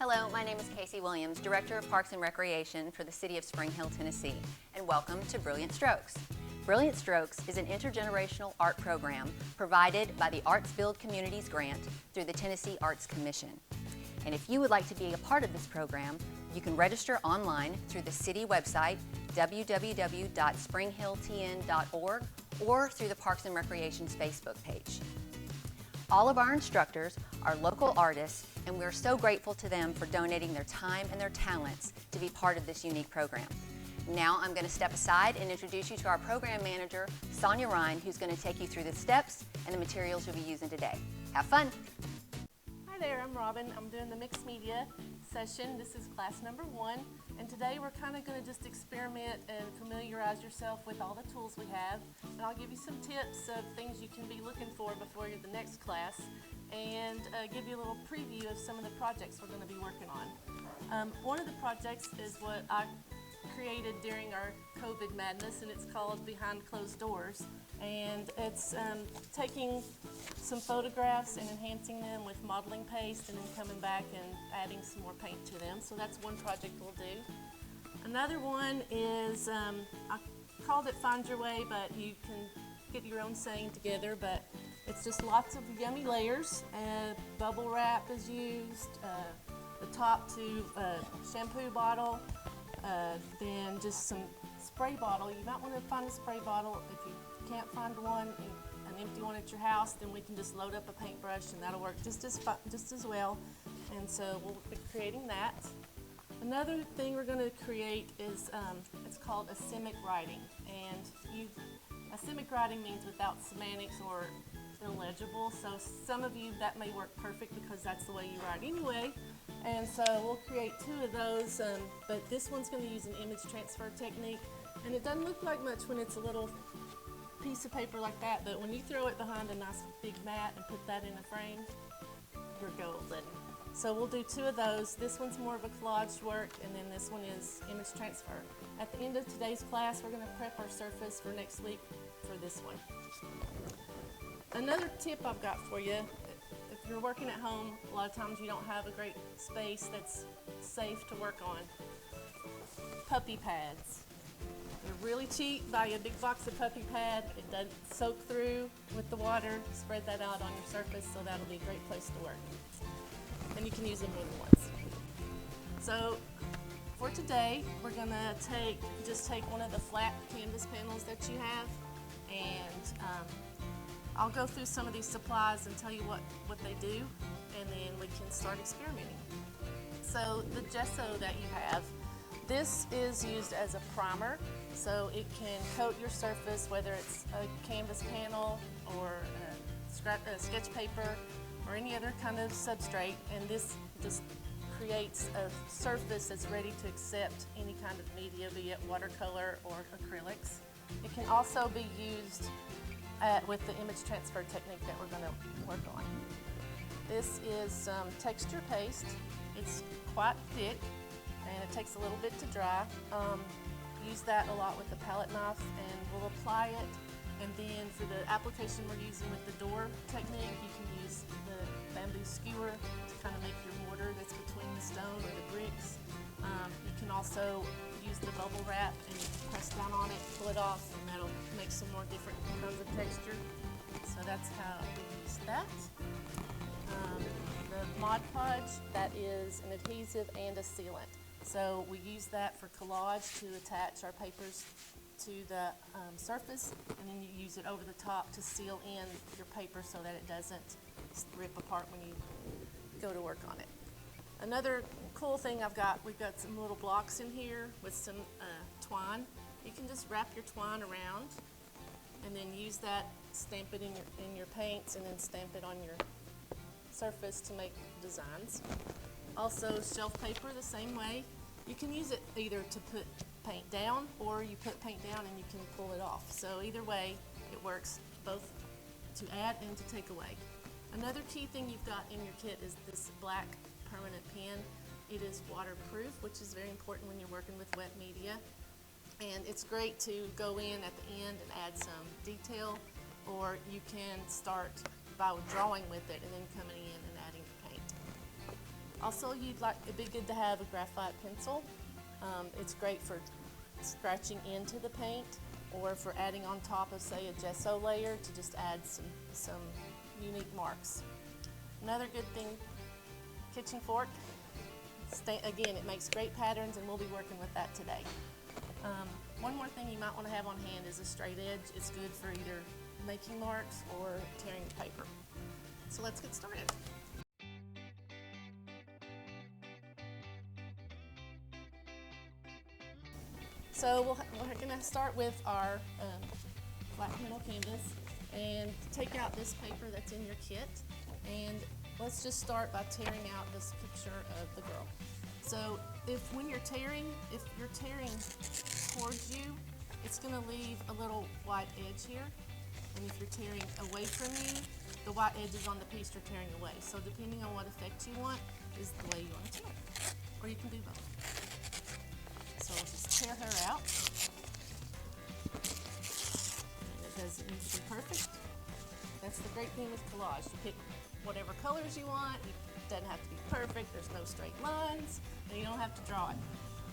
Hello, my name is Casey Williams, Director of Parks and Recreation for the City of Spring Hill, Tennessee, and welcome to Brilliant Strokes. Brilliant Strokes is an intergenerational art program provided by the Arts Build Communities grant through the Tennessee Arts Commission. And if you would like to be a part of this program, you can register online through the city website, www.springhilltn.org, or through the Parks and Recreation's Facebook page. All of our instructors are local artists, and we're so grateful to them for donating their time and their talents to be part of this unique program. Now I'm going to step aside and introduce you to our program manager, Sonia Ryan, who's going to take you through the steps and the materials you'll be using today. Have fun! Hi there, I'm Robin. I'm doing the mixed media session. This is class number 1, and today we're kind of going to just experiment and familiarize yourself with all the tools we have. And I'll give you some tips of things you can be looking for before you're the next class, and give you a little preview of some of the projects we're going to be working on. One of the projects is what I created during our COVID madness, and it's called Behind Closed Doors. And it's taking some photographs and enhancing them with modeling paste, and then coming back and adding some more paint to them. So that's one project we'll do. Another one is, I called it Find Your Way, but you can get your own saying together, but it's just lots of yummy layers. Bubble wrap is used, the top to shampoo bottle, then just some spray bottle. You might want to find a spray bottle. If you can't find one, an empty one at your house, then we can just load up a paintbrush and that'll work just as well. And so we'll be creating that. Another thing we're going to create is it's called asemic writing. And asemic writing means without semantics or illegible. So some of you that may work perfect because that's the way you write anyway. And so we'll create 2 of those, but this one's going to use an image transfer technique. And it doesn't look like much when it's a little piece of paper like that, but when you throw it behind a nice big mat and put that in a frame, you're golden. So we'll do 2 of those. This one's more of a collage work, and then this one is image transfer. At the end of today's class, we're going to prep our surface for next week for this one. Another tip I've got for you, if you're working at home, a lot of times you don't have a great space that's safe to work on. Puppy pads. They're really cheap. Buy a big box of puppy pad. It doesn't soak through with the water. Spread that out on your surface, so that'll be a great place to work. And you can use them more than once. So for today, we're gonna just take one of the flat canvas panels that you have, and I'll go through some of these supplies and tell you what they do, and then we can start experimenting. So the gesso that you have, this is used as a primer, so it can coat your surface, whether it's a canvas panel or a sketch paper or any other kind of substrate, and this just creates a surface that's ready to accept any kind of media, be it watercolor or acrylics. It can also be used with the image transfer technique that we're going to work on. This is some texture paste. It's quite thick, and it takes a little bit to dry. Use that a lot with the palette knife, and we'll apply it. And then for the application we're using with the door technique, you can use the bamboo skewer to kind of make your mortar that's between the stone or the bricks. You can also use the bubble wrap and press down on it, pull it off, and that'll make some more different kinds of texture. So that's how we use that. The Mod Podge, that is an adhesive and a sealant. So we use that for collage to attach our papers to the surface, and then you use it over the top to seal in your paper so that it doesn't rip apart when you go to work on it. Another cool thing we've got some little blocks in here with some twine. You can just wrap your twine around and then use that, stamp it in your paints, and then stamp it on your surface to make designs. Also, shelf paper the same way. You can use it either to put paint down, or you put paint down and you can pull it off. So either way, it works both to add and to take away. Another key thing you've got in your kit is this black permanent pen. It is waterproof, which is very important when you're working with wet media. And it's great to go in at the end and add some detail, or you can start by drawing with it and then coming in and adding the paint. Also, it'd be good to have a graphite pencil. It's great for scratching into the paint or for adding on top of, say, a gesso layer to just add some unique marks. Another good thing, kitchen fork. Again, it makes great patterns, and we'll be working with that today. One more thing you might want to have on hand is a straight edge. It's good for either making marks or tearing the paper. So let's get started. So we're going to start with our flat panel canvas and take out this paper that's in your kit, and let's just start by tearing out this picture of the girl. So if you're tearing towards you, it's going to leave a little white edge here, and if you're tearing away from you, the white edge is on the piece you're tearing away. So depending on what effect you want is the way you want to tear, or you can do both. So we'll just tear her out. And it doesn't need to be perfect. That's the great thing with collage. You pick whatever colors you want. It doesn't have to be perfect. There's no straight lines, and you don't have to draw it.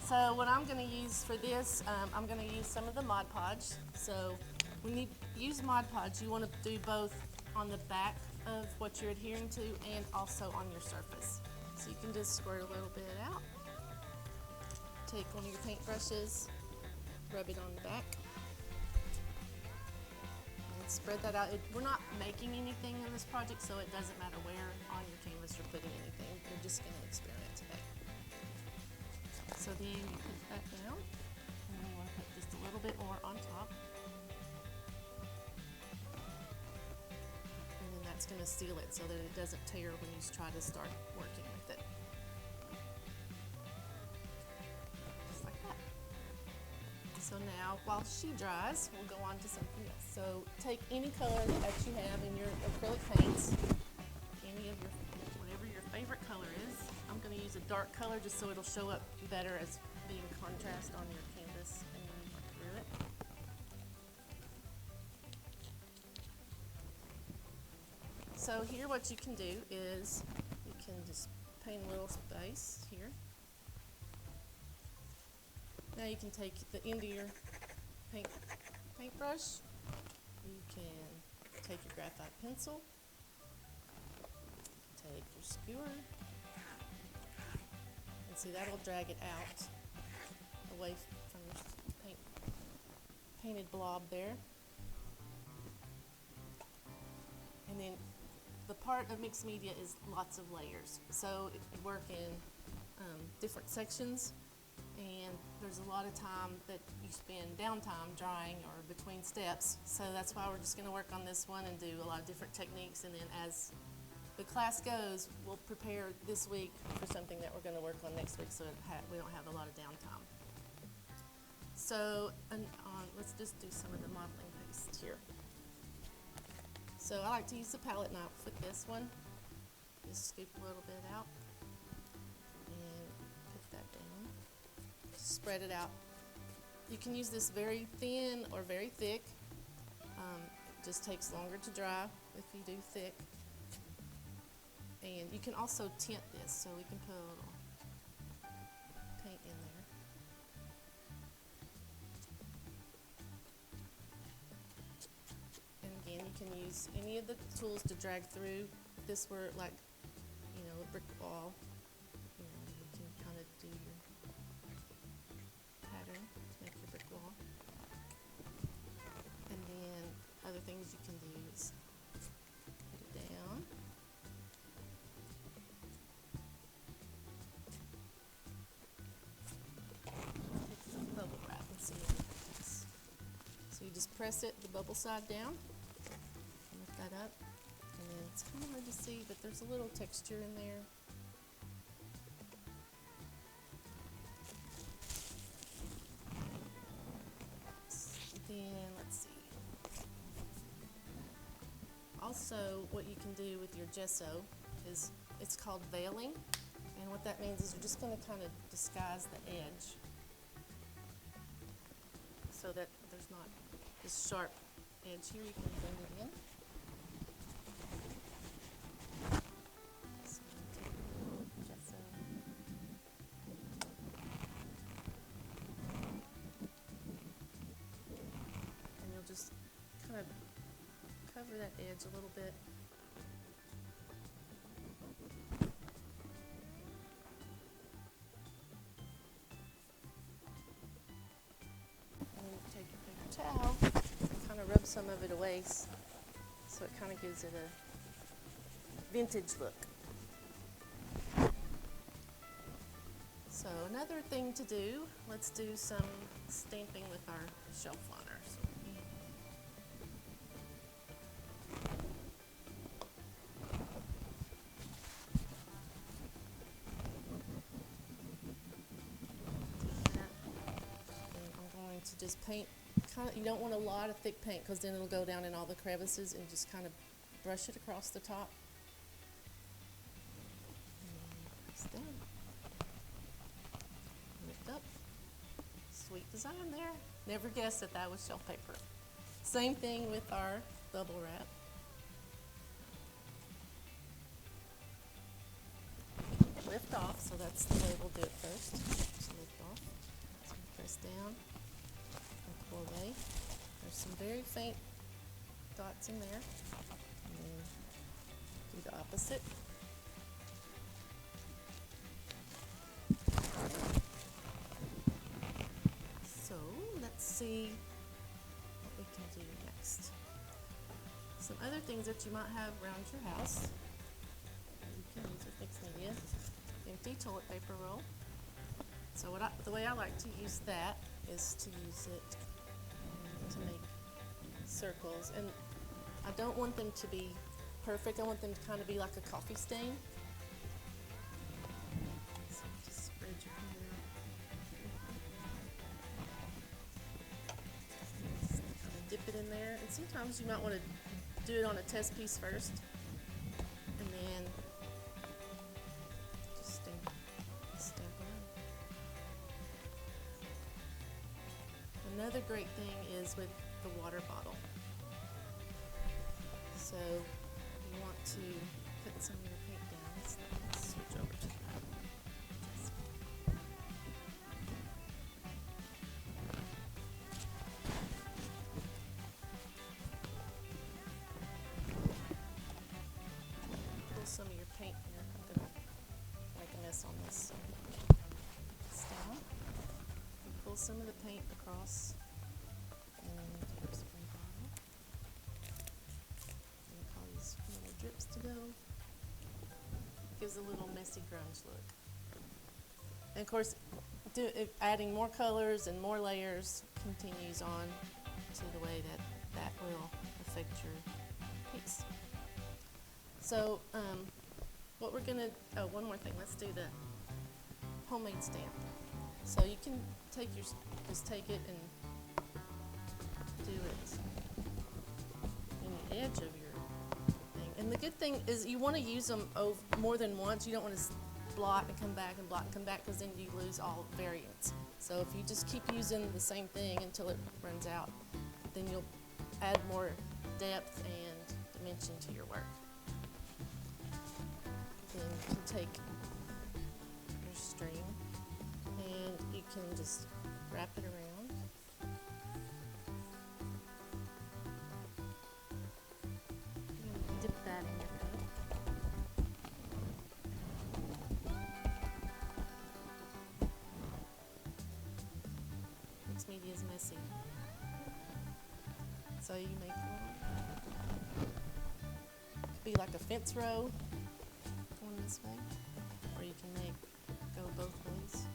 So what I'm going to use for this, I'm going to use some of the Mod Podge. So when you use Mod Podge, you want to do both on the back of what you're adhering to and also on your surface. So you can just squirt a little bit out. Take one of your paint brushes, rub it on the back, and spread that out. We're not making anything in this project, so it doesn't matter where on your canvas you're putting anything. We're just going to experiment today. So then you put that down, and then you want to put just a little bit more on top. And then that's going to seal it so that it doesn't tear when you try to start working with it. So now, while she dries, we'll go on to something else. So take any color that you have in your acrylic paints, whatever your favorite color is. I'm going to use a dark color just so it'll show up better as being contrast on your canvas and then work through it. So here what you can do is you can just paint a little space here. Now you can take the end of your paintbrush, you can take your graphite pencil, take your skewer, and see that'll drag it out away from your painted blob there. And then the part of mixed media is lots of layers. So if you work in different sections, and there's a lot of time that you spend downtime drawing or between steps. So that's why we're just going to work on this one and do a lot of different techniques. And then as the class goes, we'll prepare this week for something that we're going to work on next week so we don't have a lot of downtime. So let's just do some of the modeling paste here. So I like to use the palette knife with this one. Just scoop a little bit out and put that down. Spread it out. You can use this very thin or very thick. It just takes longer to dry if you do thick. And you can also tint this, so we can put a little paint in there. And again, you can use any of the tools to drag through. If this were like, a brick wall, you can kind of do your pattern to make your brick wall. And then other things you can do is put it down. Take some bubble wrap and see what happens. So you just press it, the bubble side down, lift that up, and then it's kind of hard to see, but there's a little texture in there. Then let's see. Also, what you can do with your gesso is it's called veiling, and what that means is you're just going to kind of disguise the edge so that there's not this sharp edge here. You can blend it in. So I'm going to take a little gesso over that edge a little bit. And then take your paper towel and kind of rub some of it away so it kind of gives it a vintage look. So another thing to do, let's do some stamping with our shelf liner. To just paint, you don't want a lot of thick paint because then it'll go down in all the crevices, and just kind of brush it across the top. Press down. Lift up. Sweet design there. Never guessed that was shelf paper. Same thing with our bubble wrap. Lift off, so that's the way we'll do it first. Just lift off. So press down. Pull away. There's some very faint dots in there. And then do the opposite. So let's see what we can do next. Some other things that you might have around your house. You can use with mixed media. Empty toilet paper roll. So the way I like to use that is to use it to make circles, and I don't want them to be perfect. I want them to kind of be like a coffee stain. So just spread your hand out. Just kind of dip it in there, and sometimes you might want to do it on a test piece first, and then just stamp around. Another great thing is with the water bottle. So you want to put some of your paint down. Let's switch over to that. Pull some of your paint here. I'm going to make a mess on this. So it's down. Pull some of the paint across and your spray bottle. And cause little drips to go. Gives a little messy grunge look. And of course, adding more colors and more layers continues on to the way that will affect your piece. So what we're gonna, one more thing, let's do the homemade stamp. So you can just take it and do it in the edge of your thing. And the good thing is you want to use them more than once. You don't want to blot and come back and blot and come back, because then you lose all variance. So if you just keep using the same thing until it runs out, then you'll add more depth and dimension to your work. Then you can take your string and you can just wrap it around. You're going to dip that in your paint. Mixed media is messy. So you make could be like a fence row going this way, or you can go both ways.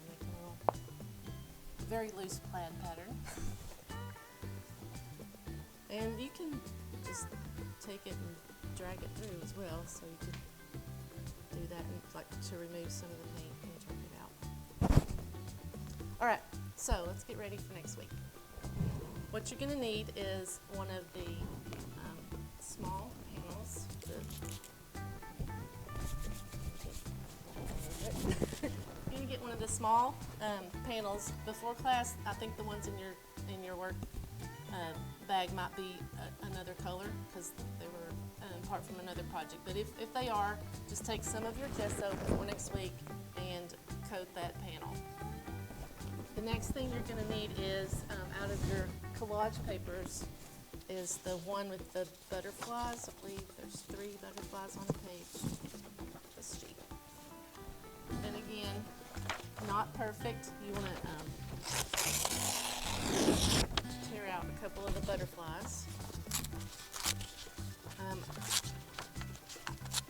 Make a little very loose plaid pattern. And you can just take it and drag it through as well, so you could do that and like to remove some of the paint and drag it out. All right, so let's get ready for next week. What you're going to need is one of the small panels. You're going to get one of the small panels. Before class, I think the ones in your work bag might be another color, because they were part from another project. But if they are, just take some of your gesso for next week and coat that panel. The next thing you're going to need is of your collage papers is the one with the butterflies. I believe there's 3 butterflies on a page. This sheet. And again, not perfect. You want to tear out a couple of the butterflies.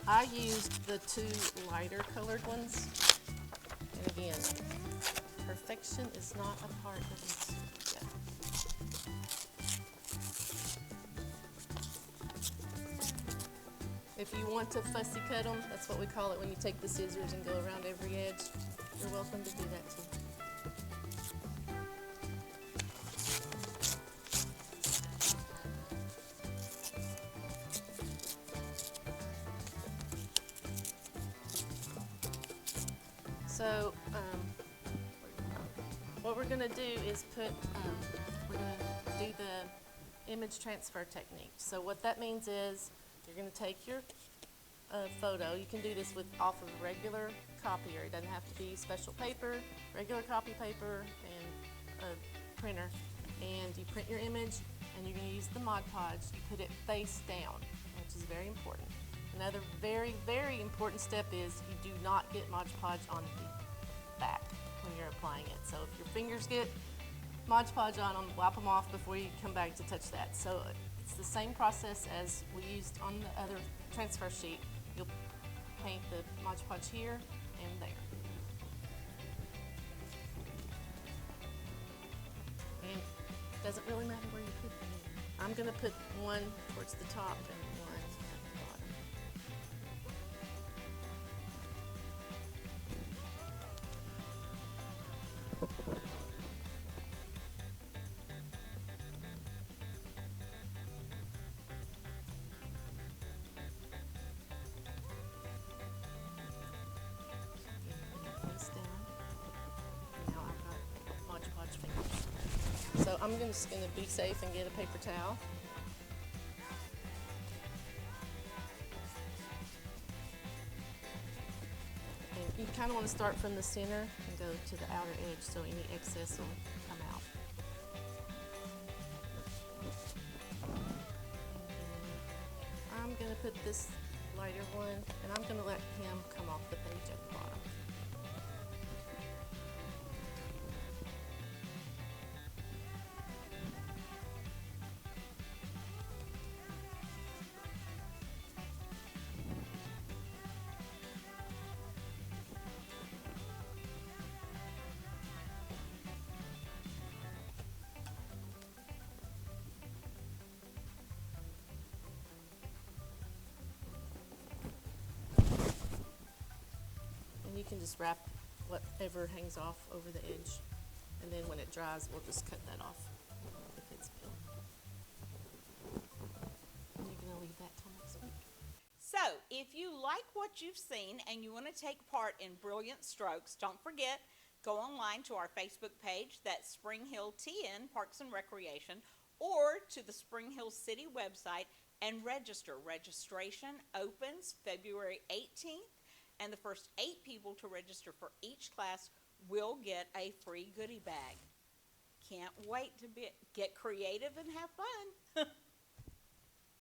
I used the 2 lighter colored ones. And again, perfection is not a part of this yet. If you want to fussy cut them, that's what we call it when you take the scissors and go around every edge. You're welcome to do that too. So, what we're going to do is we're going to do the image transfer technique. So what that means is you're going to take your photo. You can do this off of a regular copier. It doesn't have to be special paper, regular copy paper and a printer. And you print your image and you're going to use the Mod Podge. You put it face down, which is very important. Another very, very important step is you do not get Mod Podge on the back when you're applying it. So if your fingers get Mod Podge on them, wipe them off before you come back to touch that. So it's the same process as we used on the other transfer sheet. You'll paint the Mod Podge here and there. And it doesn't really matter where you put them. I'm going to put one towards the top and one at the bottom. This down. Now I've got Mod Podge fingers. So I'm just going to be safe and get a paper towel. And you kind of want to start from the center and go to the outer edge so any excess will come out. And I'm going to put this lighter one, and I'm going to let him come off the page at the bottom. You can just wrap whatever hangs off over the edge, and then when it dries, we'll just cut that off if it's peeled. And you're going to leave that till next week. So, if you like what you've seen and you want to take part in Brilliant Strokes, don't forget, go online to our Facebook page, that's Spring Hill TN Parks and Recreation, or to the Spring Hill City website and register. Registration opens February 18th. And the first 8 people to register for each class will get a free goodie bag. Can't wait to get creative and have fun.